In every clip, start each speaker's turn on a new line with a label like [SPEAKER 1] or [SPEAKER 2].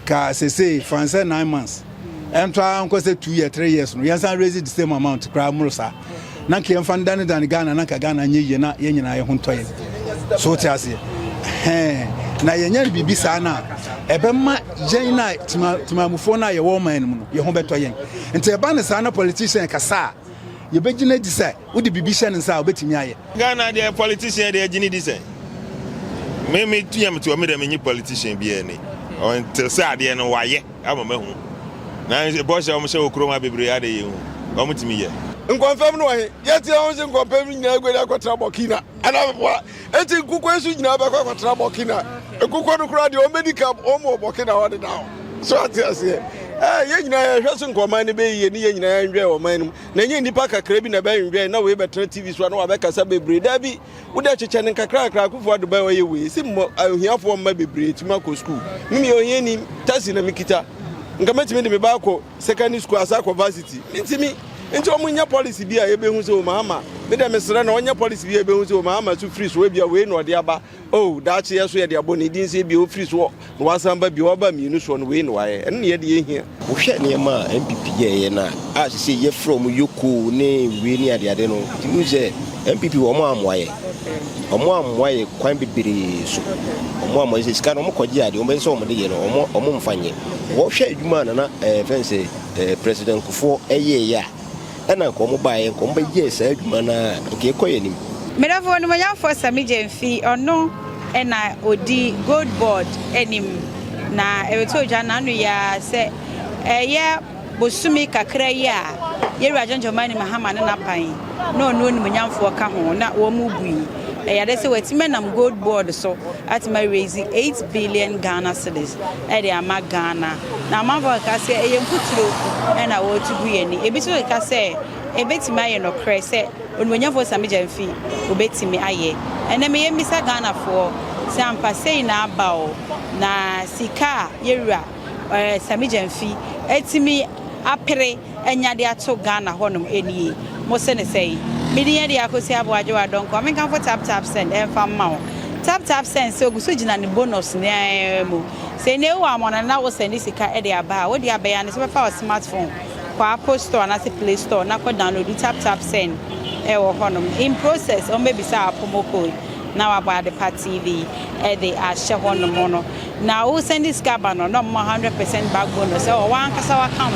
[SPEAKER 1] ka say France 9 months and try unko say 2 years 3 years no yansan raise the same amount kra murusa na ke mfa ndane dan Ghana na ka Ghana nye na ye nyina ye ho ntoye so ti ase na ye nya bibi sa na ebe ma yen na timamufo na ye wo man mu no ye ho betoye nti eba ne sa na politician kasa ye begina di say wo di bibi hye ne sa obetimi aye
[SPEAKER 2] Ghana the politician dey gini di say me tuyam to me dem nyi politician bi ene until say ade no waye amamehu na bo se o mo se okroma bebre ade ye hu o mutimi ye
[SPEAKER 3] nkonfam no he yeti o se nkonfam nyina egwe akotra bokina ana bwa enti nkukwo esu nyina ba akotra bokina nkukwo no kura de o medical o mo bokina ho de down so atiase ye nyina ye hweso nkoman ne be ye ne ye nyina ye nhwe o man na nye ndipa kakra bi na be nhwe na we betra TV so na wa be kasa bebre da bi wo de cheche ne kakra akufo ado ba ye we si mo ahiafo ma bebre tima ko school mimi o ye ni tasi na mikita ngametimi de me ba ko secondary school asa ko varsity ntimi nti o munya policy bi a ebe hu se o mama me de mesra na onya policy bi ebe hu se o mama su free so we bia we no de aba oh da che yeso ye de abo ne din se bi o free so no wasamba bi oba mienu so no we no waye en ne ye de hia
[SPEAKER 4] wo hwe ne ma MPP ye na a se ye from yoko ne we ni ade no ti mu se MPP wo mo amwaye kwan bibiri so omo amwaye se sika no mo koje ade o be se o mo de ye no omo mfanye wo hwe adwuma na fense president Kufo eye ya ana ko mo bae ko mo ye sa adwuma na ke koye nim
[SPEAKER 5] medafo no Gyamfi Sammy Gyamfi ono ena odi gold board enim na ebeto gya na no ya se eye bosumi kakra ya yeru ajanjoma ni mahama na pan no ni Gyamfi ka ho na wo mu bui ya se wetime nam gold board so at my raising 8 billion Ghana cedis e de ama Ghana na amavo ka se eye mputuro e na wo tubu ye ni ebi so ka se ebetimi aye no kre se Gyamfi Sammy Gyamfi obetimi aye ene me yemisa Ghana for se ampa sei na abao na sika yerua Sammy Gyamfi etimi apere enyade ato Ghana honom enie mo se ne sei Midiya dia ko si aboaje wa don ko menkan for tap send e fa ma wo tap send so guso gina ne bonus ne mu se ne wo amona na wo send sika e de aba wo de aba ya ne se fa smartphone kwa Apple Store na se Play Store na ko download tap send e wo honom in process o maybe sa promo code na wa ba de TV e de a she honom no na wo send this gaba no 100% back bonus o wan kasa account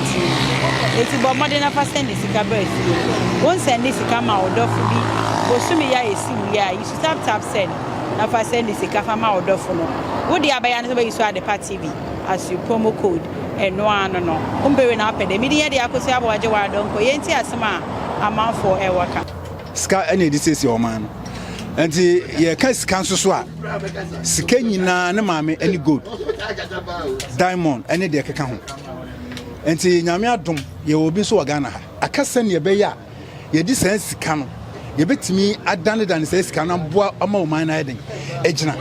[SPEAKER 5] eti bo modern na fa send sika ba fi won send sika ma odofu bi bosumi ya esi ya you tap send na fa send sika fa ma odofu no wo di abaya na so be ade TV as you promo code eno ano no umbewe na apede Midiya dia akosi aboaje wa don ko yenti asema amanfo e waka
[SPEAKER 1] ska ene di sesi o man anti ye ka sika so a sika nyina ne maame ani gold diamond ene de keka ho anti nyame adom ye obi so Ghana ha akasa ne be ya ye di san sika no ye betimi adane dan san sika no boa ama o man na eden ejina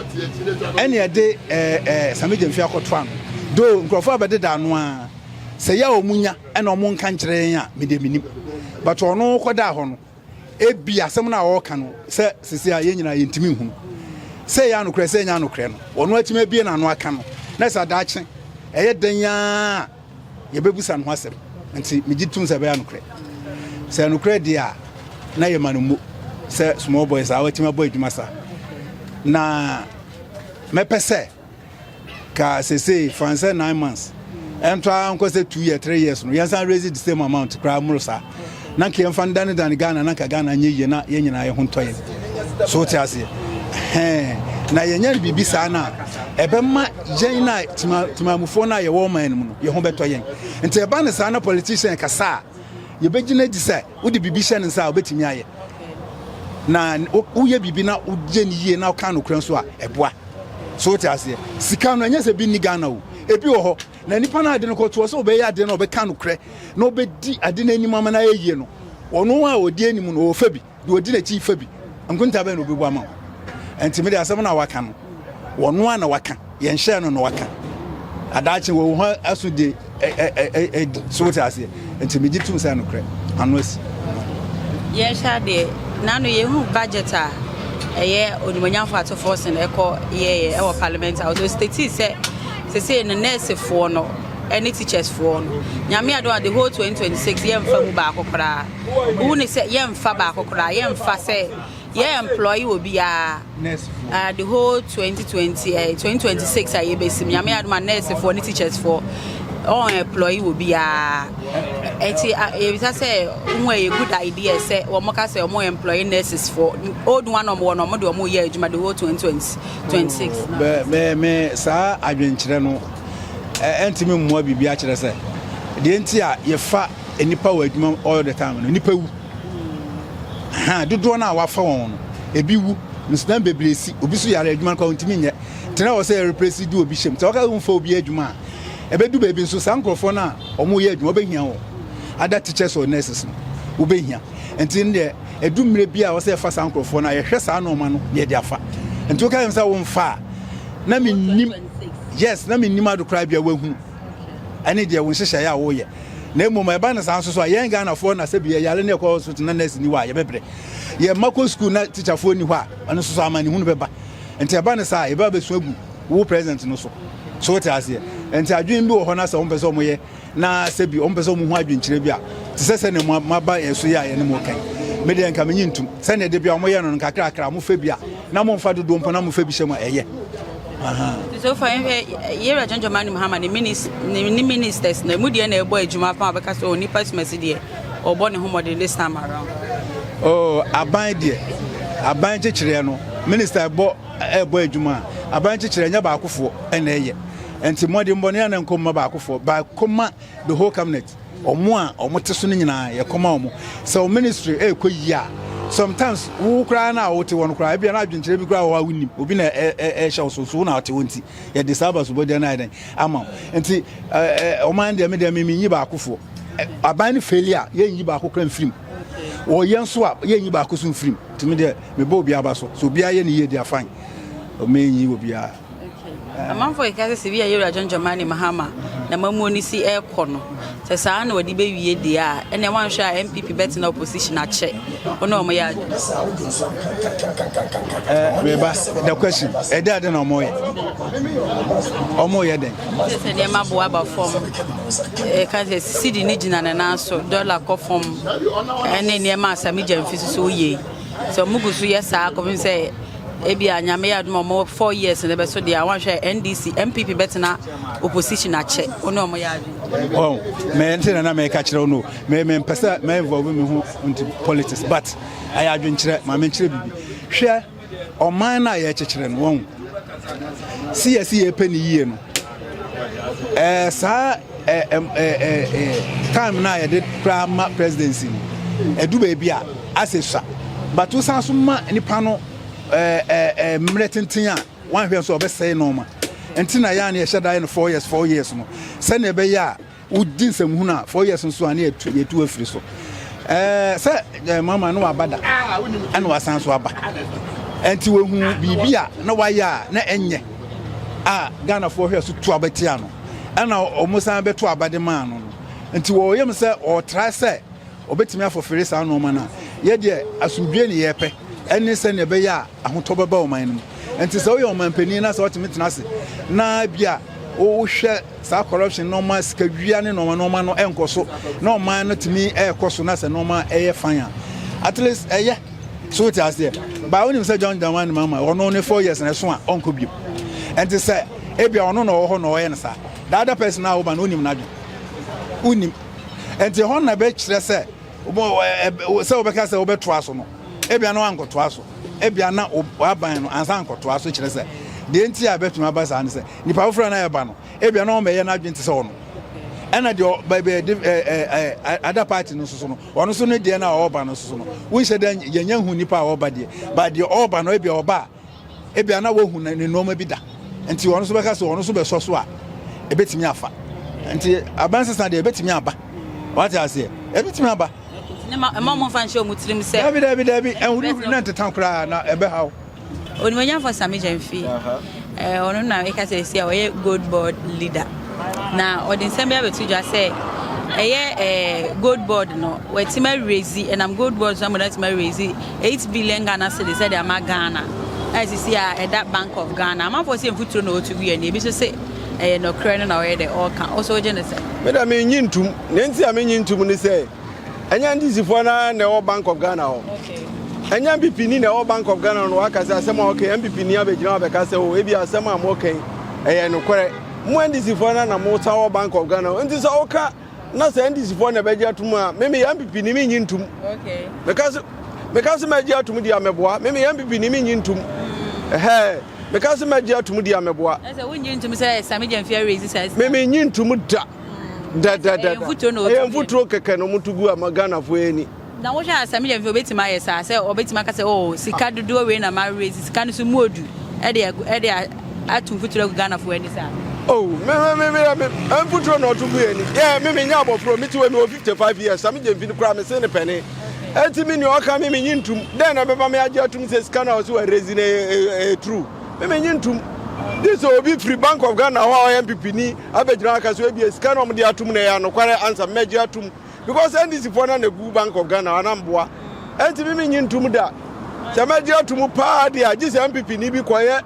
[SPEAKER 1] ene ye de Sammy Gyamfi akoto an do nkrofo abede da no a se ya omunya ene omo nka nkire yan me de minim but ono koda ho no ebi asem na wo ka no se sisi a ye nyina ye ntimi hu se ya no kre se nya no kre no ono atime bie na no aka no na sa da kye eye danya ye bebusa no asem nti megitum se be ya no kre se no kre dia na ye manumu se small boys a watima boy dwuma sa na mepese ka se France 9 months and try unko say 2 years 3 years no yansan raise the same amount kra murusa na ke mfa ndane dan Ghana na ka Ghana nye na ye nyina ye ho ntoye so ti ase na ye nya bibi sa na ebe ma yen na timamufo na ye wo man mu no ye ho betoye nti eba ne sa na politician kasa ye begina di say wo di bibi hye ne sa obetimi aye na wo ye bibi na wo je ni ye na ka no kran so a eboa so ti ase sika no nya se bi ni Ghana wo ebi wo ho na nipa na ade no ko to so be ya ade no be ka no kre na obedi ade na anim ama na ye no ono a odi anim no o fa bi de odi na chi fa bi nkunta be no obebu ama enti me de asem na waka no wono a na waka ye nhye no no waka adachi wo ho aso de so ti ase enti me gitum say no kre anosi
[SPEAKER 5] ye sha de na no ye hu budget a eye Gyamfi ato force na eko ye e wo parliament out state say se say no nurse for no any teachers for no nyame ado the whole 2026 yem fa mu ba akokora who ne say yem fa ba akokora yem fa say yeah employee will be the whole 2026 I besim nyame ado ma nurse for any teachers for all employee will be it say a good idea say or moka say more employee nurses for old one or more do more year the whole 2026
[SPEAKER 1] me sa adwenkyere no entimi mmoa bibia kyerɛ sɛ de enti a yefa enipa wa adwuma all the time no nipa wu ha dodo na wafa wɔn no ebi wu nsdan bebresi obi so yare adwuma ko ntimi nyɛ tena wo sɛ replace do obi hyem te waka mfa obi adwuma ebedu bebi nso sankrofo na omo yɛ adwuma obehia wo ada teachers or nurses no obehia enti ne edu mre bi a wo sɛ fa sankrofo na yɛhwɛ saa no ma no yɛ de afa enti wo ka yɛm sɛ wo mfa na menim yes na menim adokra bia wahu ane de wo hyehyɛ ya wo yɛ na emom eba na san so a yɛn Ghana fo na sɛ bia yale ne kɔ hospital na nurse ni wa yɛ bebre yɛ mako school na teacher fo ni hɔ a ɔno so amani hu no bɛba enti eba ne sa eba besu agu wo president no so what I say enti adwen bi wo hɔ na sɛ wo mpɛ sɛ mo yɛ na sɛ bi wo mpɛ sɛ mo hu adwenkyerɛ bi a te sɛ ne mo ba ɛso yɛ a yɛ ne mo kan me de nka menyi ntum sɛ ne de bia mo yɛ no kakra mo fa bi a na mo mfa dodo mpo na mo fa bi hyɛ mo ɛyɛ
[SPEAKER 5] so for here John Dramani Mahama the ministers na mu de na ebo adwuma pa abeka so oni pass message de obo ne homo de this time around
[SPEAKER 1] oh aban kyekyere no minister ebo adwuma aban kyekyere nya ba akofo na ɛyɛ enti mode mbone na nkoma ba akofo ba koma the whole cabinet omo a omo te so no nyina ye koma omo so ministry ekoyi a sometimes wo kra na wo te won kra bia na adwenkyere bi kra wo awunim obi na hyew so na wote wonti ye disaba so body na den ama enti o man de me nyi ba akofo aban ni failure ye nyi ba akokra mfrim wo yen so a ye nyi ba akoso mfrim timi de me bo obi aba so obi aye ne ye di afan o me nyi obi a
[SPEAKER 5] amam for ikase sevia yera John Dramani Mahama na mamu ni si ekɔ no sɛ saa na wadi be wie de a ene wan hwɛ a MPP bet na opposition akyɛ ono omo ya
[SPEAKER 1] beba the question e dey na omo ye den
[SPEAKER 5] sɛ ne ma bo aba form ka sɛ cedi ni gina na so dollar kɔ form ene ne ma Sammy Gyamfi so ye so mugusu ye saa kɔ sɛ ebi anyame ya dum mo 4 years na be so dia wan hwɛ NDC MPP bet na opposition akyɛ ono omo ya
[SPEAKER 1] oh me ntina na me ka kyerɛ no me mpɛsɛ me involve me ho into politics but I adwenkyerɛ ma me kyerɛ bibi hwɛ ɔman na yɛ kyekyerɛ no wɔn CSE pɛ ni yie no saa time na yɛ de prime presidency no edu ba bi a asesa but wo san so ma nipa no mretenten a wan hwɛ so obɛsɛe no ma entina ya na yɛ hyɛ dai no 4 years no sɛ ne be ya udi nsɛm hu na 4 years nso ane yetu afiri so sɛ mama no abada ana wasan so aba enti we hu bibia na wayɛ a na enye a Ghana fo hwɛ so tu abatia no ana omusan beto abade ma no enti wo yem sɛ o try sɛ obetimi afofere sa no ma na ye de asudwe ne yɛpɛ eni sɛ ne be ya ahotɔ baba o man no enti sɛ wo yɛ o man pani na sɛ otimi tena ase na bia o hwɛ sa corruption no ma sikadwia ne no ma no enkoso no man no timi ekoso na sɛ no ma ɛyɛ fan at least ɛyɛ so it as there ba wonim sɛ John Dramani Mahama ono ne 4 years na so a onko bi enti sɛ ebia ono no ho no ɔyɛ ne sa the other person na wo ba no onim na dwe unim enti ho na be kyerɛ sɛ sɛ obɛka sɛ obɛto aso no ebia no ankoto aso ebia na aban no ansa ankoto aso kyerɛ sɛ de enti a betuma aba sa ne sɛ nipa wofra na yɛ ba no ebia no ɔmɛyɛ na adwente sɛ ɔno ɛna de other party no so no ɔno so ne de na ɔba no so no wonhyɛ dan yɛnya hu nipa a ɔba de ba de ɔba no ebia ɔba ebia na wohu na ne noma bi da enti ɔno so bɛka sɛ ɔno so bɛsɔ so a ebetimi afa enti aban sesa de ebetimi aba what I say ebetimi aba
[SPEAKER 5] ma mo fan show mutrim sɛ
[SPEAKER 1] dabi enwuru na ntetan kra na ebe hawo
[SPEAKER 5] onimanya for Sammy Gyamfi ono na e ka sɛ sia ɔyɛ gold board leader na odin sɛ bia betu dwa sɛ ɛyɛ gold board no wetima raise and am gold board so am that raise 8 billion Ghana cedis said am Ghana as you see at that Bank of Ghana am for say mfuturo no otu wi ani ebi so say no credit na we dey all can also je ne say
[SPEAKER 3] me da me nyintum nenti a me nyintum ni say anya ndisifo na o Bank of Ghana ho
[SPEAKER 5] okay
[SPEAKER 3] anya MPP ni na o Bank of Ghana no aka say asem okay MPP ni abegyina abeka say o ebi asem am okay no kwere mo ndisifo na mo ta o Bank of Ghana nti say oka na say ndisifo na begia tum a me MPP ni me nyintum
[SPEAKER 5] okay
[SPEAKER 3] because megia atum dia meboa me MPP ni me nyintum because megia atum dia meboa
[SPEAKER 5] say we nyintum say Sammy Gyamfi resistance
[SPEAKER 3] me nyintum da mfuturo keke no mutugu amagana fo eni
[SPEAKER 5] na wo hwa Sammy Gyamfi obetima yesa say obetima ka say oh sika dodo we na ma raise sika no so muodu e de atum futuro Ghana fo eni sa
[SPEAKER 3] oh me mfuturo no tugu eni me nya abofro me ti we me 55 years Sammy Gyamfi no kra me se ne pene enti me ni oka me nyintum den na beba me age atum se sika na so we raise ne true me nyintum this will be free Bank of Ghana how MPP ni abegyina aka so ebi sika no de atum na ya no kware answer meji atum because NDC for na gu Bank of Ghana anamboa enti me nyintum da se meji atum pa de agi se MPP ni bi koye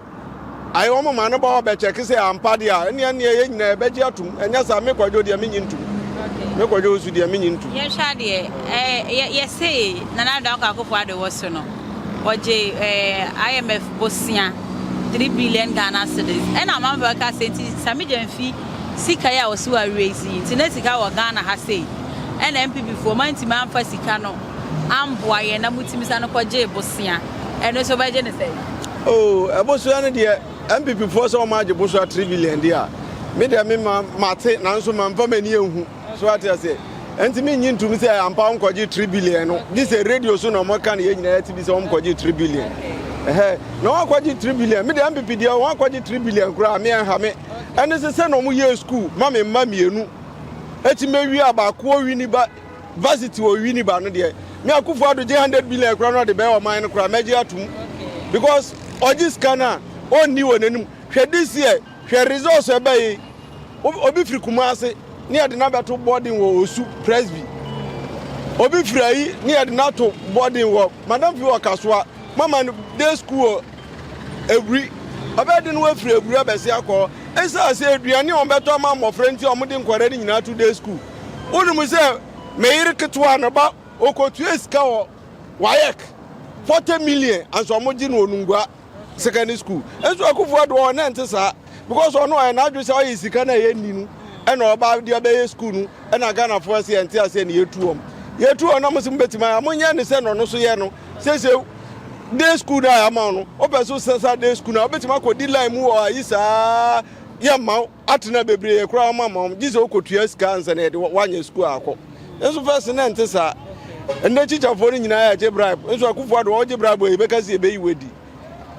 [SPEAKER 3] ayi omo ma no ba obe check se ampa de a ene ye nyina beji atum enya sa me kwadwo de me nyintum me kwadwo su de me nyintum
[SPEAKER 5] ye hwa de ye say nana da ka akofo ade wo so no oje IMF bosia 3 billion Ghana cedis. And I'm about to say, Sammy Gyamfi, Sikaya was who are raising. Tinetica or Ghana has said. And MPP for Monty Man for Sicano, Amboy and Amutimizano Kwaje Bosia. And also by Genesis. Oh, a Bosuana dear, MPP for so much Bosua 3 billion dear. Made a Mate, Nansuman for many who, so what I say. And to me, to me say, I'm pound 3 billion. This is a radio soon or more can you to be some 3 billion. No one kwaji 3 billion. Me the MPP dia one kwaji 3 billion kura me and me. And this is no year school. Mama enu. Eti me wi abako wini ba varsity o wini ba no de. Me akufo ado 100 billion kura no de be o man kura me je atum. Because oji scanner onni wonanum. Hwe this year, hwe resource e be obi firi Kumase ni ade na beto boarding wo Osu Presby. Obi firi ayi ni ade na to boarding wo Madam Fi Okasoa Mama day school every abedin we free every abesi akọ esa say aduane on beto ma mo frenti o mudi nkware ni nyina to day school unu say me yire ketwa na ba okotu esika o wayek 40 million anso mo gi no onungwa secondary school enso akufo ado na ntesa because ono ay na adwo say o yisika na ye ninu e na oba de obeye school nu e na Ghana for say enti ase na yetuom na mo sim betima amonya ne say no no so ye no say day school na amount no opeso sensa day school na obetima ko di line mu o ayisa ye ma atena bebre e kura mama gize okotua sika ansa na de wanye school akọ enso first na ntesa ende teacher for nyina ya je bribe enso akufo ado o je bribe e beka si e be yiwedi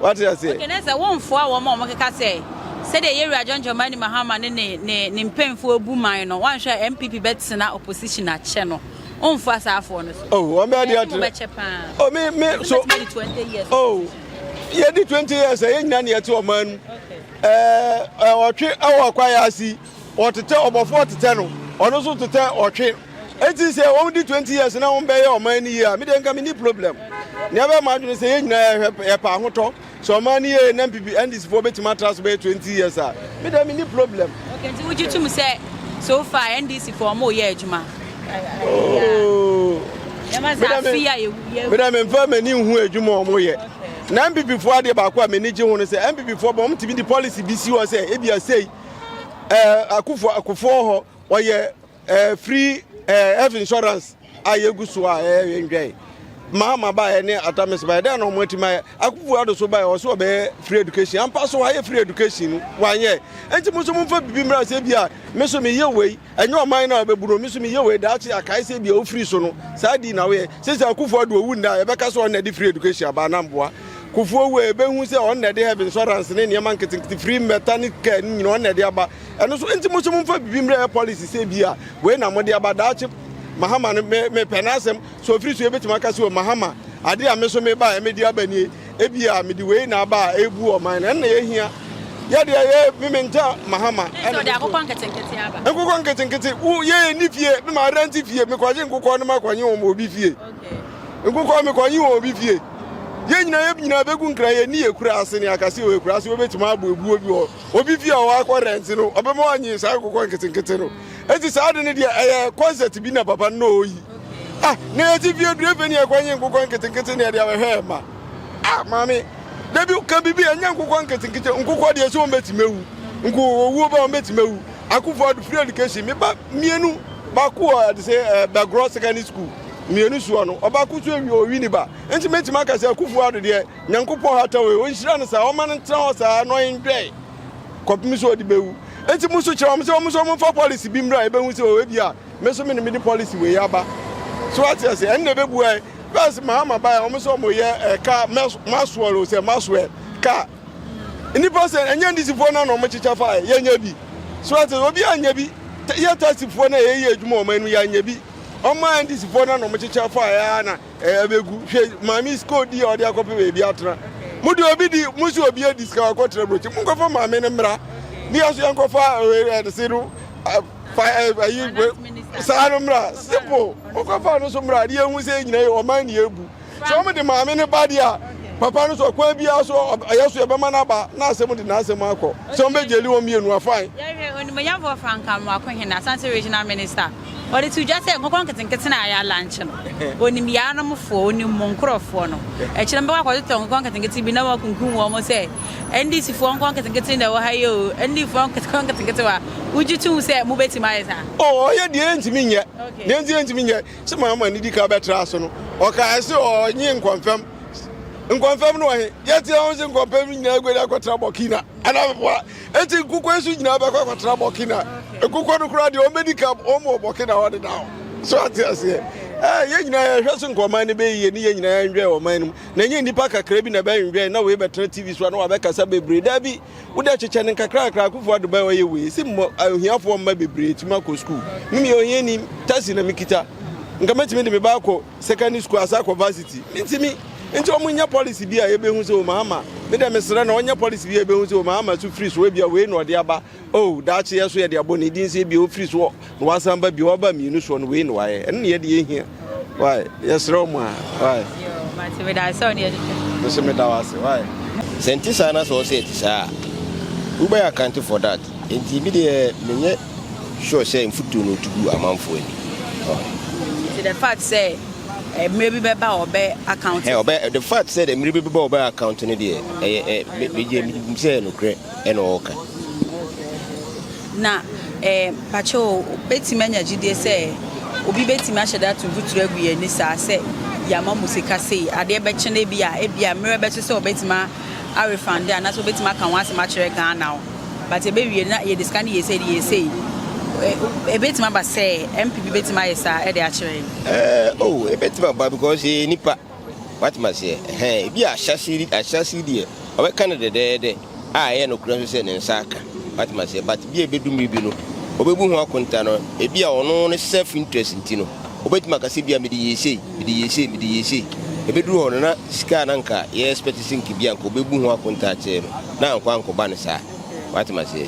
[SPEAKER 5] what you say okay na say won fo a wo ma o keka say say de yeru ajonjo mani mahama ne mpemfo obu man no wan hwe MPP betsena opposition a che no on for asafo no
[SPEAKER 3] oh o me dey at oh me so
[SPEAKER 5] 20 years
[SPEAKER 3] oh ye di 20 years e nyina ne yete o man otwe awo kwaya asi otete obofo tete no ono so tete otwe eti say won di 20 years na won be ye o man ni ya me dey nka me ni problem ne ba ma dwene say ye nyina ye pa hoto so man ni ye na MPP and this for betima trans be 20 years ah me dey me ni problem
[SPEAKER 5] okay nti would you to me say so far NDC for mo ye adwuma
[SPEAKER 3] oh But I'm firm and who a jumo moye. MPP for the Bakwa manage on say MPP for bomb to be the policy BC was say Ebia say Akufo or ye free health insurance ayegusua enjoy. Mama buy any atamis by then on what my Akufo so buy also be free education and pass why free education 1 year. And to Muslim for Bimra Sebia, Miss me your way, and your mind now be Buru Miss me your way, that's a Kaisi be free sono. Sadi now way, since Akufo do wouldn't die, because on the free education by Nambua. Kufu we be who say on they have insurance in any marketing free mechanic care on the aba. And also into Muslim for Bimra policy Sebia, when I'm on the about that. Mahama me penasem so free so ebeti maka so Mahama ade a me so me ba media bani ebia me di we na ba ebu o man na ye hia ya de ye me menta Mahama
[SPEAKER 5] so de akokọ nketenkete aba
[SPEAKER 3] akokọ nketenkete wo ye ni fie me ma rent fie me kwaje nkokọ no ma kwanye o mo bi fie okay nkokọ me kwanye o bi fie nyina begu nkra ye ni ekura ase ne akase o ekura ase obetima abo ebu obi o obi fi o akọ rent no obema anyi sa akọ nketenkete no enti sa ade ne de concert bi na papa no oyi na eti fi odure fe ne ekwanyi nkokọ nketenkete ne de ahwe ma mami debi ka bibi anya nkokọ nketenkete nkokọ de so mbetimewu nko owu ba mbetimewu akufo do free education me ba mienu ba ko de say background secondary school mienu so no oba kutu ewi owi ni ba enti metima ka say akufo ado de nyankopon hata we o nhira no sa o man ntra o sa no ndwe kopimi so di bewu enti muso kire o so mo fa policy bi mra e be hu se o we bia me so me ni me policy we yaba so what you say en be bu e bas mama ba o so mo ye ka maswell o say maswell ka ni person enya ndisifo na no mo chicha fa ye nya bi so what obi anya bi ye tasifo na ye adwuma o manu ya anya bi o ma ndisifo na no mo chicha fa ya na abegu hwe mami school di o de akope we bi atra mudi obi di musi obi ediska akotre brochi mo ko fa mami ne mra bi aso yanko fa de siru Sanumra, simple. Okafano Sumra, the young saying, or man, you. So many mammy and badia. Papa no so kwabi aso ayaso e be manaba na asem de na asem akọ so mbe jeli wo mienu afan
[SPEAKER 5] ya oni mayavo franka mo akọhe na Asante regional minister or the two just say kokon ketenkete na ya lunch no oni mia no mfo oni monkrofo no e kire mbe akọ to kokon ketenkete bi na wa kunkun wo mo say NDC fo kokon ketenkete na wo hayo NDC fo kokon ketenkete wa ujitu say mo beti mai sa
[SPEAKER 3] oh ye de ntimi nye de ntimi nye se mama ni di ka betra so no o ka se o nyi nkonfam nkonfam no he yeti on se nkonfam nyina egwe akotra bokina ana bwa enti nkukwa esu nyina ba akotra bokina ekukwa no kura de o medical o mo bokina wode down so atiase ye nyina ye hweso nkoma ne be ye ni ye nyina ya ndwe o man na nye ndipa kakra bi na be ndwe na we betra TV so na wa be kasa bebre da bi wo de cheche ne kakra kakra kufu do ba we we si mo ahiafo mma bebre tima ko school mi ohie ni tasi na mikita nkametimi de me ba ko secondary school asa ko varsity ntimi nti o munya policy bia ye be hu se o mama me de mesra na onya policy bia ye be hu se o mama su free so we bia we no de aba oh da che ye so ye de abo ne din se bia o free so no wasamba bia oba mienu so no we no waye en ye de ye hia why yes ro mu why
[SPEAKER 5] yo mate we da so ne
[SPEAKER 3] no se me da wase why
[SPEAKER 4] senti sana so se ti sa we buy account for that enti bi de menye sure say mfutu no tugu amanfo ani
[SPEAKER 5] the fact say maybe beba obe account
[SPEAKER 4] the fact said maybe beba obe account ni de me say no kre e no oka
[SPEAKER 5] na pacho beti manya jide say obi beti ma sheda to vuture aguye ni sa say yama musika say ade be chene bia e bia mere be so obeti ma a refund and so obeti ma kan wase ma chere Ghana but e be wie na ye discan ye say ebetima ba say MPP betima yesa e de akire
[SPEAKER 4] oh ebetima ba because nipa what must say bi a shasiri de o be kan de ye no kura so say ne nsaka what must say but bi ebedum bi no obebu ho akonta no e bi a ono ne self interest ntino obetima ka se bi a me de yesi ebeduru ho na sika na nka ye expect sinki bi anko obebu ho akonta che no na anko ba ne sa what must say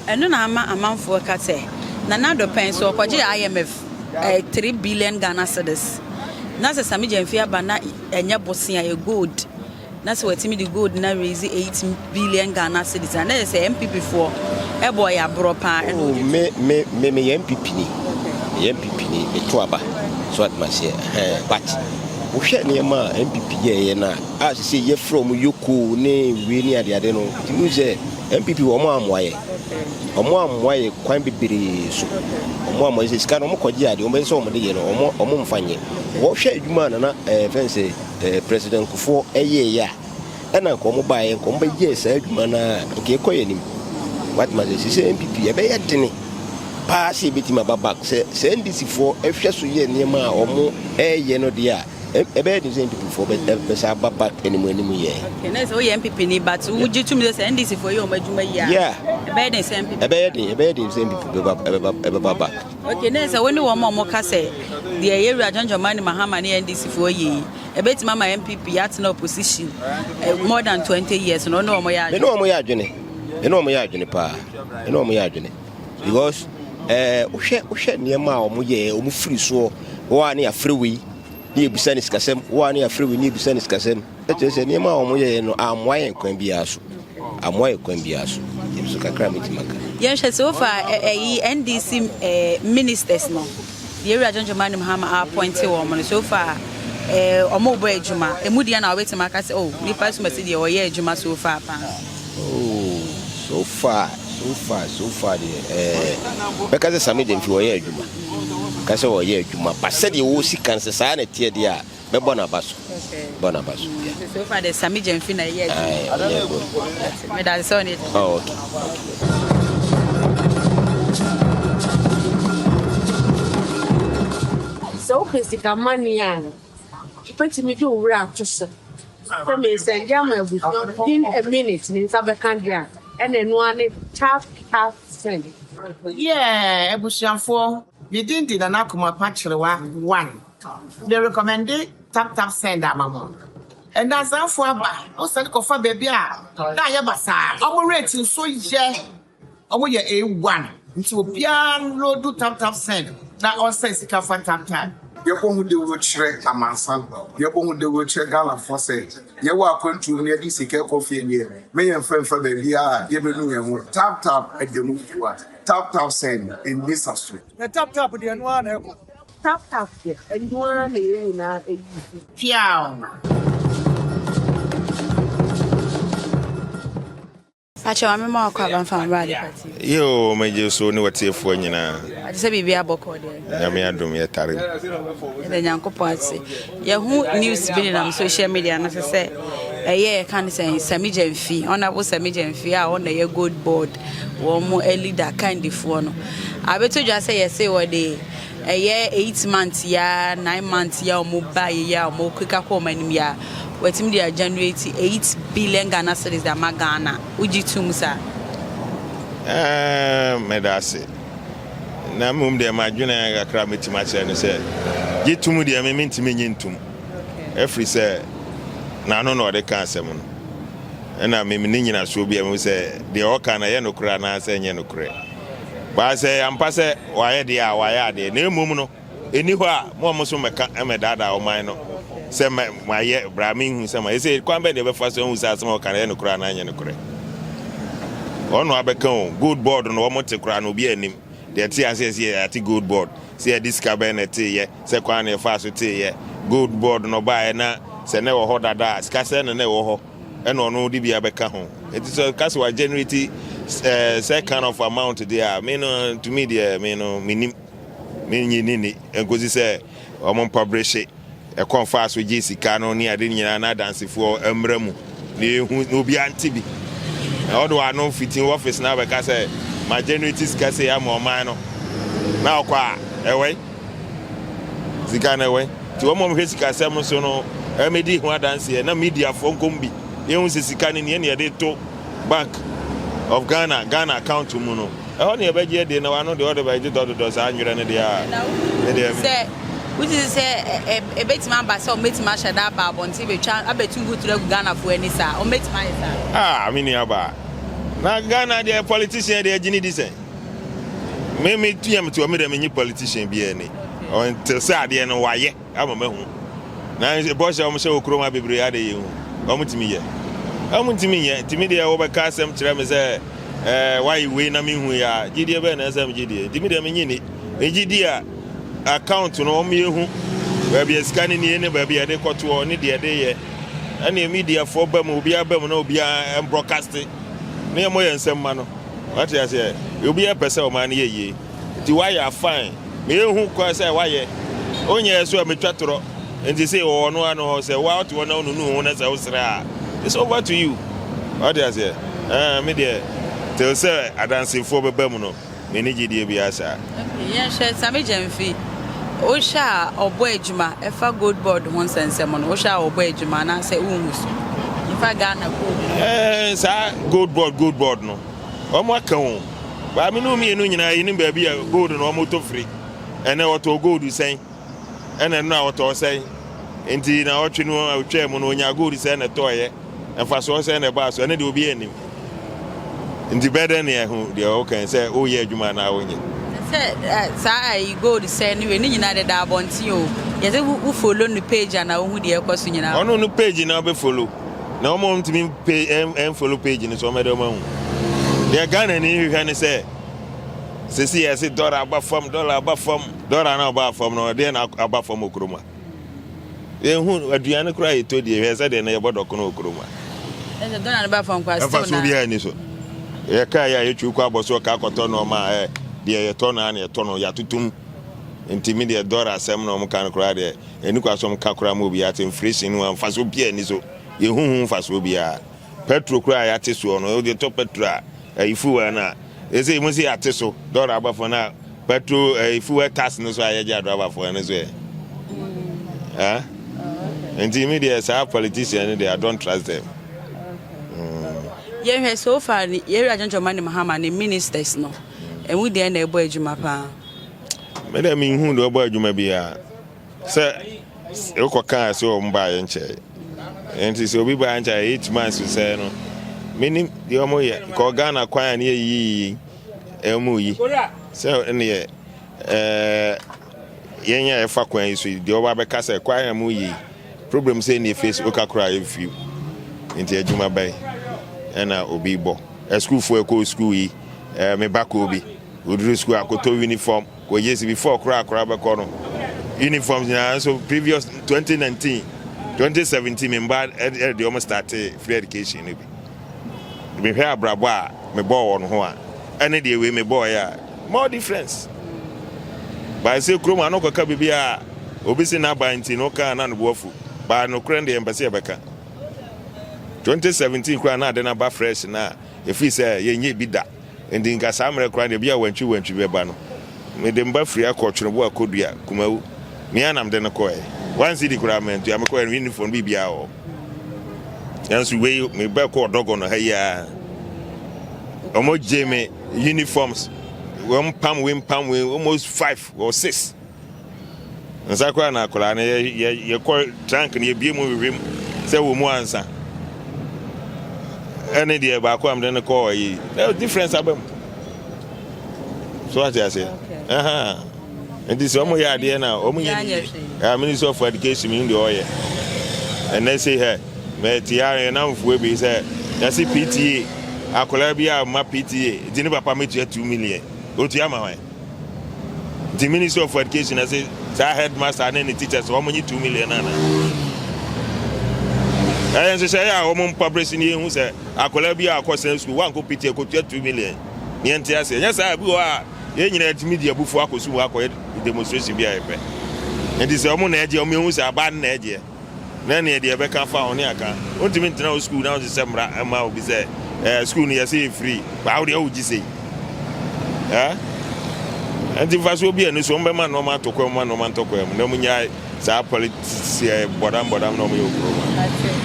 [SPEAKER 5] eno na amanfo kate na nado pen so kwaje IMF 3 billion Ghana cedis na se Sammy Gyamfi aba na enya bosia e gold na se watimi di gold na raise 8 billion Ghana cedis na se MPP for e boy abro pa
[SPEAKER 4] me MPP ni eto aba so at mase but wo hwe ne ma MPP ye na as say ye from yoko ne we ni ade no ti say MPP wo mo amwaye kwan bibiri so omo amwaye sika no mo kwaje ade o be so mo de ye no omo mfanye wo hwe adwuma na fence president kufo eye ya na ko mo bae ko mo be ye sa adwuma na ke koye nim what ma say MPP e be ye dene pa se betima babak se NDC for ehwe so ye ne ma omo eye no de a ebe dey say MPP for be say babak enimu ye
[SPEAKER 5] okay na say o ye MPP ni but uji tumi say NDC for ye o madwuma ya ebe dey say MPP
[SPEAKER 4] ebe dey say MPP be babak
[SPEAKER 5] okay na say woni wo mo ka say the area Janjomani Mahama ni NDC for ye ebe ti mama MPP at no opposition more than 20 years no no mo ya adwene pa because uhwe niema omo ye omo free so wo ani afrewi ni ebisa ni sikasem wo ani afrewi ni ebisa ni sikasem
[SPEAKER 4] say near my own, I'm why can be asked. I'm why can be asked. So
[SPEAKER 5] yes, so far NDC ministers no. The area gentleman Mahama appointed woman so far. Mobile Juma, a moody and I wait to make us oh, we pass my city or yeah, Juma so far.
[SPEAKER 4] Oh, so far, because the Sammy Gyamfi for yeah, Juma. Because oh, yeah, Juma, but said you will see cancer, sanity, dear, but Bonabas. So
[SPEAKER 5] far, the Sammy Gyamfi, yeah, that's on it.
[SPEAKER 4] Oh, okay.
[SPEAKER 6] So, Christica Manian. Put me to wrap to say. From me, St. Jammer in a minute in Sabacandia, and then one half cent.
[SPEAKER 7] Yeah, Ebushan you didn't an Akuma Pachua one. They recommended tap send that mamma. And that's our for also for baby. Diabasa, our rating so yeah. Our year A1 into a piano road do tap send. That all says it can find time.
[SPEAKER 3] You're going to do check a man, son. You're going to do check Gala for say. You are going to near this coffee here. May and friend for the year, give me tap at the move you are. Tap send in this street.
[SPEAKER 7] The tap with the one.
[SPEAKER 6] Tap, and one in a
[SPEAKER 7] Piao.
[SPEAKER 5] Pacha, I'm more carbon from Rally Party.
[SPEAKER 2] Yo, my dear, so no what's here for you now.
[SPEAKER 5] I just be a book order.
[SPEAKER 2] Yamiadum Yatari.
[SPEAKER 5] The young party. Yahoo news billing on social media, and as I say, a year can say Sammy Gyamfi, honorable Sammy Gyamfi, on the good board, or more a leader kind of one. I bet you just say, what day. A year 8 months, 9 months, or more by a year, more quicker home and year. What him they are generating 8 billion Ghana cedis that Magana. Uji Tumsa.
[SPEAKER 2] Medase. Na mum de madwena akra metima che ne se. Gitum de me mentimi nyintum. Every say na no de kan asem no. Na me nyina so bia me se de o kan na ye no kura na se nye no kura. Ba se ampa se waye de a waye de na emum no eni ho a mo so meka emedada o man no. Se my Brahmin, some I say, come back the first one who's as more can no crown and correct. On no become good board on one month crown will be a name. The tea says here at the good board. See this cabinet tea, second fast tea, good board no buy na, say never hold that, scassen and never ho, and no DB become. It is a cast why generate second of amount there. Mean to me, dear, meaning and because say, I'm on publish it. A confast with Jessica no near the Yana dance for Embremu. No be antibi. Although I know fitting office now because my generative can say I'm more minor. Now, qua away. Zikana away. To a moment, Jessica Samusono, Emedy, who dance here, no media phone combi. You see Sican in any day to Bank of Ghana account to Muno. Only a bad year, they know I know the other by the daughter does 100 and they are.
[SPEAKER 5] Which is a bit man by some mate masha that bar on TV. I bet you go to Ghana for any sir or mate my sir.
[SPEAKER 2] I mean, about now Ghana, they are politicians, they are Ginny Dissay. Maybe to a mini politician be any or until Saturday and why, I'm a man. Now is a boss of Michelle Croma Bibriade, you come to me yet. Come to me yet, to me, they overcast them to them say, why you win? I mean, we are GD Ben as MGD, Dimida Minini, GD. Account no me hu where be scanning any baby a dey to on the day any media for bam obi abam no obi am broadcast me mo yensem ma no what you say you be a person o man ye ti why you fine me hu kwa say why ye onye so me twatoro nti say o no ano say why to no no na say usra it's over to you what you say me there tell say adanse for bam no me ni gidi bi asa
[SPEAKER 5] yes Sammy Gyamfi Osha obo ejuma efa gold board won sensem no Osha obo ejuma na say unhusu ifa Ghana ko
[SPEAKER 2] sa gold board no omo aka ho ba me no me no nyina yin ba bi gold no omo to free ene oto gold sen ene no oto sen enti na otwe no otwe mu no onya gold sen na toye enfa so sen na ba so ene de obi enim enti better ne ho de o kan say o ye ejuma na wonye
[SPEAKER 5] Say you go to say anyway ni nyina de da abonti o. Yes we follow no page and who dey ekoso nyina.
[SPEAKER 2] Ono no page na be follow. Na omo ntimi page em follow page ni so me de omo. They Ghana ni hwe say sesi yes dollar aba from dollar na aba from no dey na aba from okroma. Ehun aduane kura e to dey hwe say dey na ye bodoko na okroma.
[SPEAKER 5] The dollar aba from kwa
[SPEAKER 2] still na. Afa so bia ni so. Ye ka ya ye twu kwa boso ka koto no ma de ye to na ye to no ya tutum. Ntimi de dollar asem no mo kan kura de eni kwa so mo ka kura mo bia te inflation no amfa so bia ni so. Ye huhu fa so bia. Petrol kura ya te so no de to petrol ifu na ese mo si ate so dollar aba for na petrol ifu tax no so aye ja aba for na so ntimi de say politicians they I don't trust them.
[SPEAKER 5] Yeah, so far, you are just money Muhammad, the ministers no. And we then a boy Jumapa.
[SPEAKER 2] Madam, who do boy Jumabia? Sir, you can so buy and chair. And it's a big bunch 8 months to say no. Meaning the Omoya, call Ghana quite near ye, Elmui. So, and ye, Yenya Fakwan, so the Obabacasa acquire Muyi. Problem saying your face, Oka cry if you into a Juma Bay. And obi bo a school for a co school me back obi we do school akoto uniform ko yes before kra bakono uniforms na so previous 2019 2017 me bad they almost started free education bi me hwe abrabo a me bo won ho a ene de we me boy a more difference by say kroma no kwaka bibia obi se na banti no ka na no bofu ba no kran de embassy abeka 2017 kura na de na ba fresh na if we say ye nye bi da ndi nka samre kura de bia wantwi be ba no me de mba free akotwere bo akodua kumawu me anam de no koe one city kura mentu am ko uniform bi bia o yansu we me ba ko dogo no ha ya omo jeme uniforms we pam almost 5 or 6 nsa kura na kura na ye ko tank na ye bi mu wewem se wo mu ansa any day back am then call you there difference abem so what I say and this omo ya there now omo ya Minister of Education in the oil and they say hey me tia na mfu be say ya see PTA akola bia ma PTA di ne papa me 2 million o tia ma wan the Minister of Education I say headmaster and the teachers omo 2 million na and say ya omo publish ni hu say akola bia akosen school wan ko PTA ko 2 million ni entia say nya say bi wa ye nyina media bufu akosu akoye demonstration bia epe and this omo na eje omo hu say aba na eje na na de be kan fa oni aka ontimi ntina school na say mra ama obi say school ni say free ba wo de o gi say and the first will be a new somber man no man to come no man to come no munya sa politics bodam no me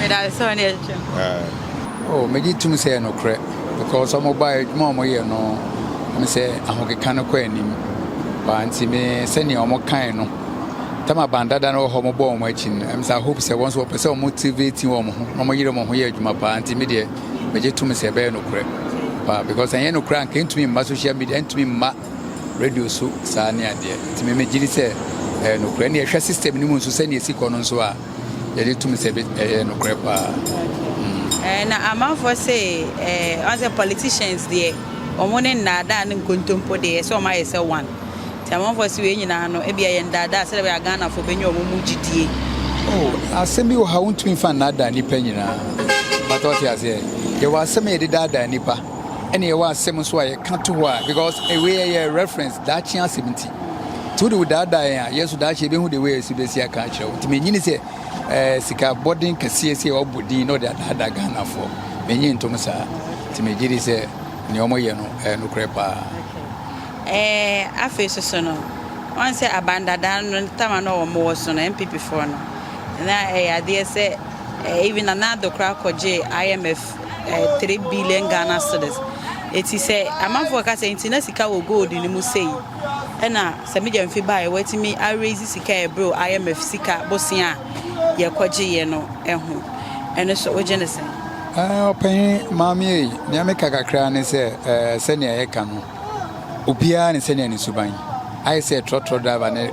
[SPEAKER 5] me da so ni
[SPEAKER 8] oh me gitu me say no cre because some buy mo ye no me say ahoke kan ko anim ba anti me say ni omo kan no tama bandada no ho mo bo mo achi no say hope say once we person motivating wo mo no mo yire mo ho ye adwuma pa anti me de me gitu me say be no cre ba because I no cre kan to me ma social media to me ma radio so sa ne ade ti me giri se no kra ne hwa system ni mu so se ne siko no so a ye dey to me se no kra pa
[SPEAKER 5] na amafo say on the politicians there omone na da ne nkontompo there so ma yese one ti amafo say we nyina no e bia ye ndada se be Ghana fo benyo omomu gidie
[SPEAKER 8] asemi wo ha wontumi fa na da ni pa nyina but what you say ye wa asemi ye da ni pa any wa asem so aye ka to ho because we a reference that chance 70 to do that ya yes that che be hu the way si be si aka kire o ti me nyini se sika boarding kase se obodi no that Ghana for me nyi ntom sa ti me giri se ni omo ye no krepa
[SPEAKER 5] afi so no on say abanda dan no tama no omo so no MPP for no na ade se even another crack koje IMF 3 billion Ghana cedis. It is say amafo ka say ntina sika wo gold ni mu sei. Na Sammy Gyamfi buy wetimi I raise sika e bro IMF sika bosia ye kwaje ye no eho. Eno so ojenese.
[SPEAKER 8] Open mami e nya me kakakra ne se se ne ye ka no. Ubia and Senior in Suban. I say trotro driver and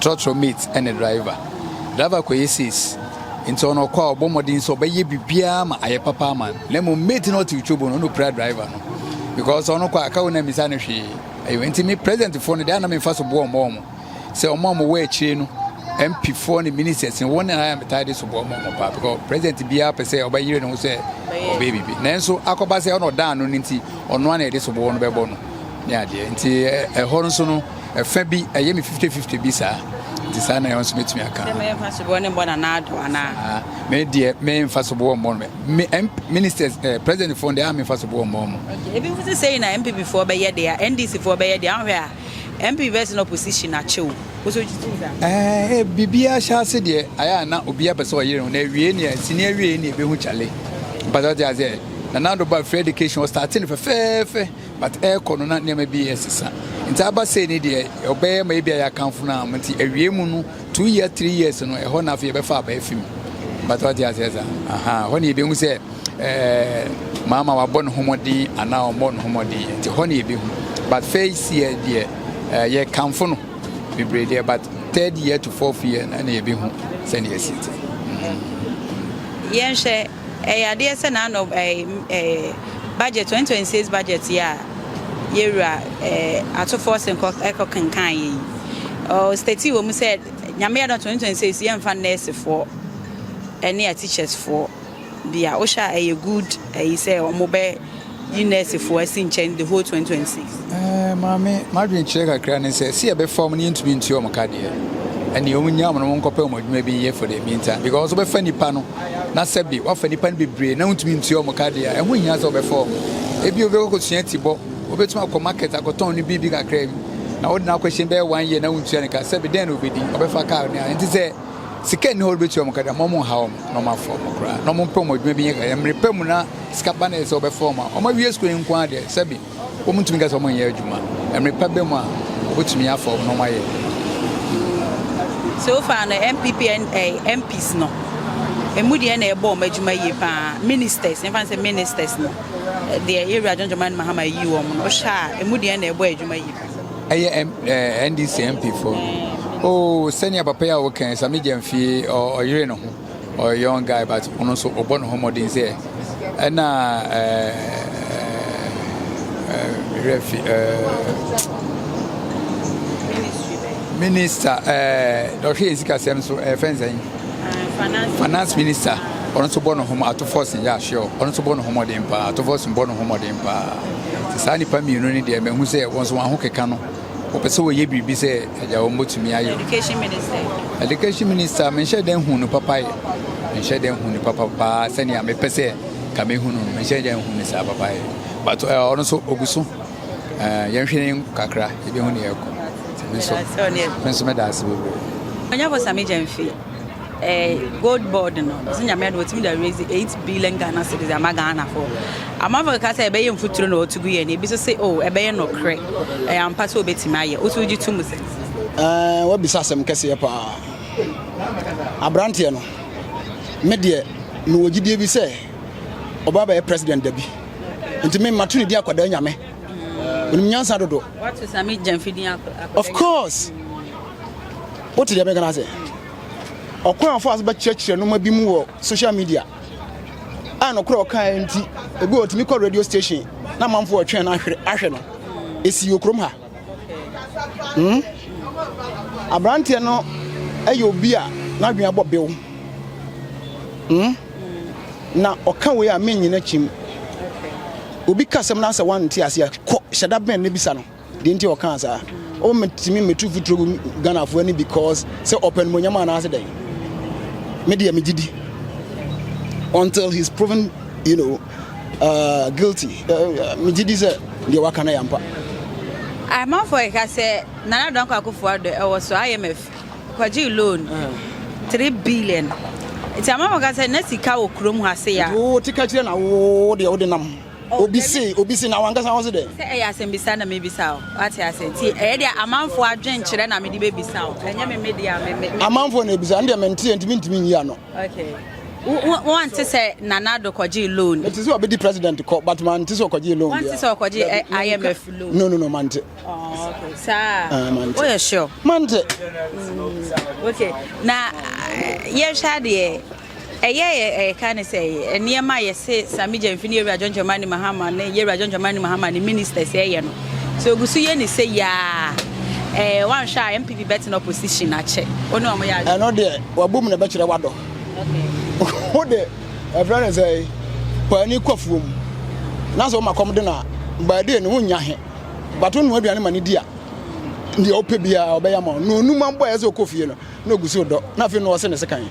[SPEAKER 8] trotro mate and a driver. Driver coesis into no call bombarding so by ye biama a papa man. Lemon mate not to Chubo no prayer driver. Because on no account name is Anishi. I went to me present for the dynamic first of war mom. Say, Mom, way chain MP for the ministers and one and I am tired of war mom because President be up and say, obey you and say, oh baby. Nanso, Akobase or down on Ninti on one edis of one babono. Yeah, dear, until a Horonsono, a Fabi, a Yemi 50-50 bisa. Designer on Smith me account.
[SPEAKER 5] May first born and born an ad or an
[SPEAKER 8] may dear, may first of war moment. Ministers, President for the army first of war moment.
[SPEAKER 5] If you was saying MP before by there, NDC for by there, MP versus opposition at Chu. What's what you think that?
[SPEAKER 8] Bibia shall say, dear, I am not Ubia Peso here on every senior any Behuchale. But what I say, now about free education was starting for fair, but air corona never be a sister. In Taba say, dear, obey maybe I account for now, a remuno 2 years, 3 years, and a honor of your far by film. But what I say, when you be say, Mamma was born homody and now born homody, the honey be, but face here, dear. Yeah, come for no be brave, but 3rd year to 4th year, and a be home, send your city.
[SPEAKER 5] Yes, a idea send of a budget 2026 budget, yeah, at force and echo can kind. Oh, State woman said, Yamada 2026 young fan nurse for any teachers for the Osha a good, he say, or mobile. You nurse for us in change the whole 2026.
[SPEAKER 8] Mammy, Margaret Checker Cran says, see a bit forming into your Macadia. And the only Yaman won't copy maybe here for the meantime, because of a funny panel, not Sabby, what funny pan be brave, known to me into your Macadia, and when you have before. If you go to Sientibo, over to my market, I got only be bigger cream. I would now question there 1 year, no Seneca, Sabby then will be the Obefa and it is a second hold with your Macada, Momo How, no more form, no more promo, maybe I am repemuna, Scapana is over former, or my years going inquire, Sabby, woman to me as a year, Juma, and repebema, which me are for no my.
[SPEAKER 5] So far, the MPP and MPs no. A moody and a bomb, ministers, if I say ministers no. The area gentleman Mahama, you or Sha, a moody and a boy, you may.
[SPEAKER 8] I am NDC MP for. Oh, senior Papa, okay, Sammy Gyamfi or you know, or young guy, but also Obon Homodins there. And Minister, Dr. Isika Semso, Finance Minister, also born home out of force in Yasho, also born homodimpa, out of force and born homodimpa. Sani Pami, you know, the men who say was one hook canoe. So ye be say, Education Minister. Education Minister, mention them who no papa, mention them who no papa, senior me pese, Kamehunu, mention them who is a papa. But also Ogusu, Yanshin Kakra, even on the echo.
[SPEAKER 5] When you was Sammy Gyamfi, gold board, no, senior man was me that raised 8 billion Ghana cedis a Ghana for. A mother can say a bayon foot no to be any business say, oh, a bayon no crack. I am part of Betty Maya. What would you two say?
[SPEAKER 9] What besides some Cassia? A brantiano. Media, no, would you be say? Obaba President Debbie. And to me, Matuni Diaquadanya me.
[SPEAKER 5] What is Sammy Gyamfi?
[SPEAKER 9] Of course. What did you say? Or quite fast but church no more be more social media. I no crow kind go to me call radio station. Na man for a train ahwe. Esi okrom ha. Abrantie no ayo bi a na dwen abo bew. Na oka we a menyina chim. Obi kasem na se wan ti ase ko sheda ben ne bisa no. De nti oka asa. O metimi metu futuro Ghana for any because say open monyama na ase den. Media Mijidi until he's proven, you know, guilty. Mijidi said, the Wakana Yampa.
[SPEAKER 5] I'm off for I said, Nana don't go for the also IMF. Kwaji loan 3 billion. It's a mama said, Nessie cow crum has say, oh, Tikachi, oh, the ordinam. Obisi na wanga sa there. Say I say bisana me bisao. What I say? Ti e dia amanfo adwen kire na me di be bisao. Enya me media me.
[SPEAKER 9] Amanfo na bisa ndia menti ntimi ya no.
[SPEAKER 5] Okay. Want to say Nanado Koji loan.
[SPEAKER 9] It is what be the president but man is Koji loan.
[SPEAKER 5] Want to say Koji IMF loan.
[SPEAKER 9] No man.
[SPEAKER 5] Oh, okay. Sir. Oh, yeah, sure.
[SPEAKER 9] Man.
[SPEAKER 5] Okay. Now, yes, Shadi. Can I say, and near my say, Sammy Gyamfi, John Jamani Mahama, Yera John Jamani Mahama, the minister say, so Gusuyen say, yeah. One shy MPP bet in opposition at check. Oh no, I
[SPEAKER 9] know there. We're booming a bachelor wado. What the friend say? For any cough room. Now, so my commodina, but then won't yahe. But when we be any dear. The Opebia or Bayamo, no man boys or coffee, no Gusudo, nothing was in a second.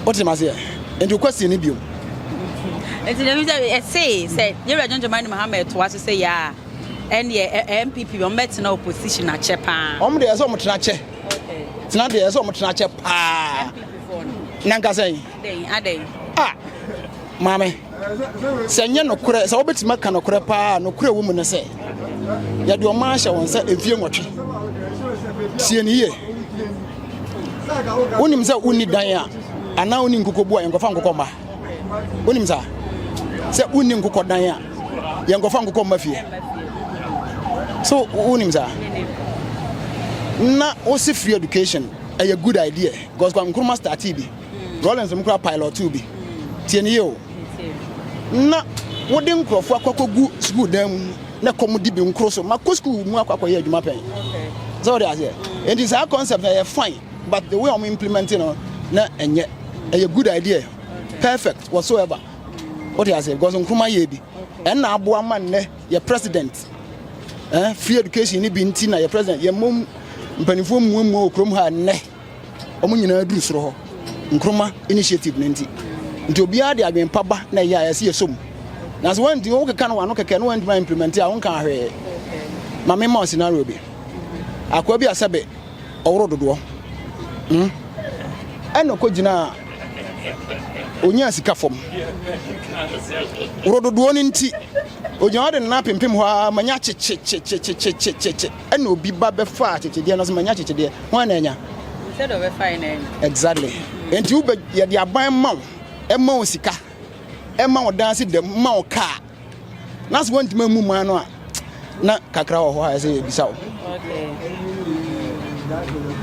[SPEAKER 9] What am I saying? And to question you.
[SPEAKER 5] And say, said, Yera John Jamani Mahama to us to say, yeah. And the MPP on met no opposition at Chepan.
[SPEAKER 9] There's so much nache. It's not there so much nache. Nanka say, ah, Mammy, Sanya no cure, so bits Macano crepa, no cure woman say. Yet your marshal and said, if you watch. See in here. When himself only die, and now in Kukoboy and Gofango Comba. When himself said, Unim Kukodaya, young Gofango Comba fear. So, unimza. Na also free education a good idea. Because when Kurma start TB, Rollins and Mukra pilot to be. Tienio. Na wouldn't cross for good school them. Na commodity being cross. My school Maka Jumapen. So that's it. It is our concept that are fine, but the way I'm implementing na and yet a good idea. Perfect whatsoever. What I say, because on Kurma Yebi. And now, Boaman, your president. Free education ni binti na your president your mom mpanifo mu okrom ha ne omo nyina adu soro ho nkroma initiative nenti nti obi ade adwen paba na ya yesi yesom na so wanti wo keka no wano keka no wanti ma implement a won kan hwe ma me ma scenario bi akwa bi asabe owro dodo eno ko gina onya sika fom rododo ni nti onya de na pimpim ho manya che eno obi ba be fa che de no so manya che de ho na nya
[SPEAKER 5] instead of fine
[SPEAKER 9] exactly enti u be ye de aban ma e ma sika e ma dance de ma o ka na so wanti ma mu ma no a na kakra ho ha se bisa o
[SPEAKER 5] okay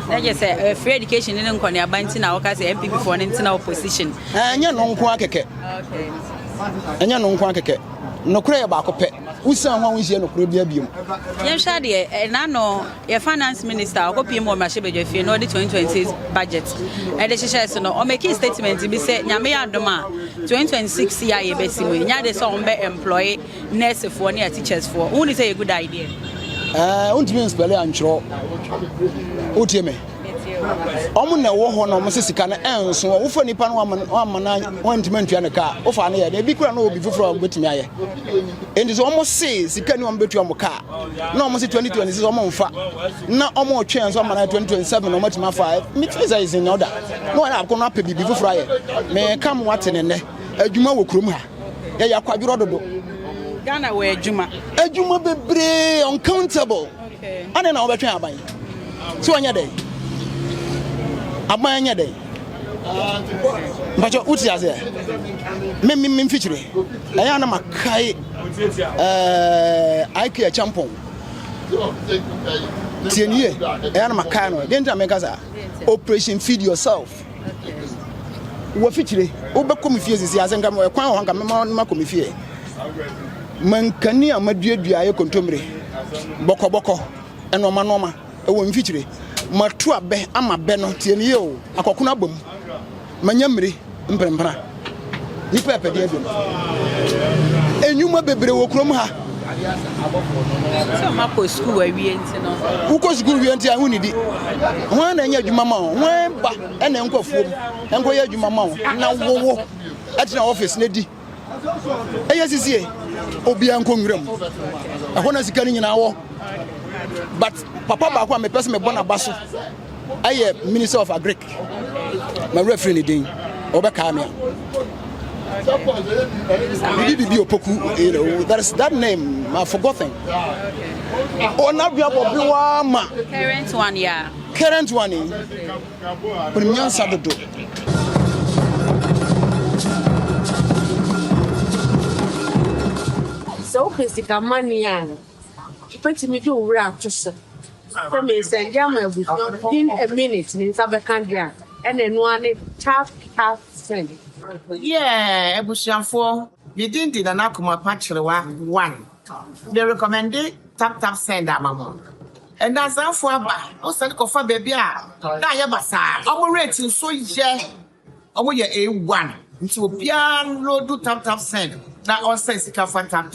[SPEAKER 5] I just say free education in Konya Banti now because MPP for an internal opposition.
[SPEAKER 9] Anya no nko akeke.
[SPEAKER 5] Okay.
[SPEAKER 9] Anya no nko akeke. No kure ba ko pe. Usan ho won sie no kure bia biom.
[SPEAKER 5] Yen sha de na no your finance minister okopiem o Gyamfi no the 2026 budget. E de hye so no o make statement bi say nyame ya adoma 2026 ya ye besi mu. Nya de so on be employ nurse for ne teachers for. Who ni say a good idea?
[SPEAKER 9] Untimi spell anchro. Otieme. Omo na wo ho na omo sesika na enso wo fa nipa no amana wantimi antua ne ka wo fa na ye de bi kura na obi fufuro betimi aye. Endi so omo se sika ni omo betu omo ka na omo se 2026 omo mfa na omo twen so amana 2027 omo tima 5 mitisa is in order no na akọ na pe bi fufuro aye me kam wate ne ne adwuma wo krom ha ya yakwadworo dodo
[SPEAKER 5] Ghana we adwuma
[SPEAKER 9] bebre uncountable
[SPEAKER 5] okay
[SPEAKER 9] ane na obetwen aban so anya dey aban anya dey mbacho uti ase me mfichire aya na makai IK champion tienie aya na makai no denta me kasa operation feed yourself wo fichire wo be komifie sisi ase ngam e kwan ho ngam ma komifie mankani amaduadua aye kontomre bokoboko enoma noma ewo mfichire matu abe ama be no tienie o akokuna bom manyamre mprempra nipa pede adum enyuma bebre wo krom ha
[SPEAKER 5] so mako school awie nti no
[SPEAKER 9] uko school wie nti ahuni di ho na nya adwuma ma ho ba ene nkofuom enko ya adwuma ma ho na wowo atina office na di eya sisie obi anko nwuram ahona sika ni nyina wo but papa ba kwa me pese me bona baso aye minister of agric my referee ni din obeka me Bibi Opoku, you know, there's that name I've forgotten. Oh, now we have a
[SPEAKER 5] current one, yeah.
[SPEAKER 9] Current one, but
[SPEAKER 6] So sika money and wobɛtumi de owura ato so sɛ mesɛngye ama abusua in a minute ne nsa bɛka deɛ a ɛna ɛno ane tap send.
[SPEAKER 7] Yeah, ebusuafo, yedindi na nakoma pachirewa 1. They recommend tap send amamo. And that's how for aba. O send ko fa baby a. Na ye basa. Omo rating so ye. Omo ye A1. Nti obia no do tap send. Na on say sika for tap.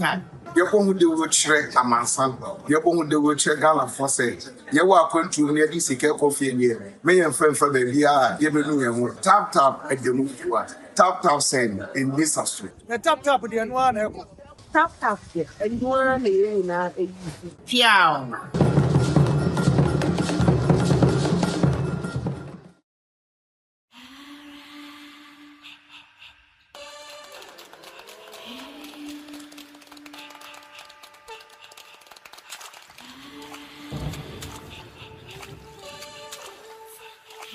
[SPEAKER 3] Yɛbɔ hu de wɔkyerɛ amansan yɛbɔ hu de wɔkyerɛ Ghana for say yɛwɔ akwantu ne yɛde sika kɔfie nie me yɛn frɛmfa baabi a yɛbɛnu yɛn ho tap ɛde mu fiwa tap send in this street
[SPEAKER 9] na tap de no ana ɛkɔ
[SPEAKER 6] Tap de ɛno ara na yɛ nyinaa ɛyi.
[SPEAKER 7] Piao.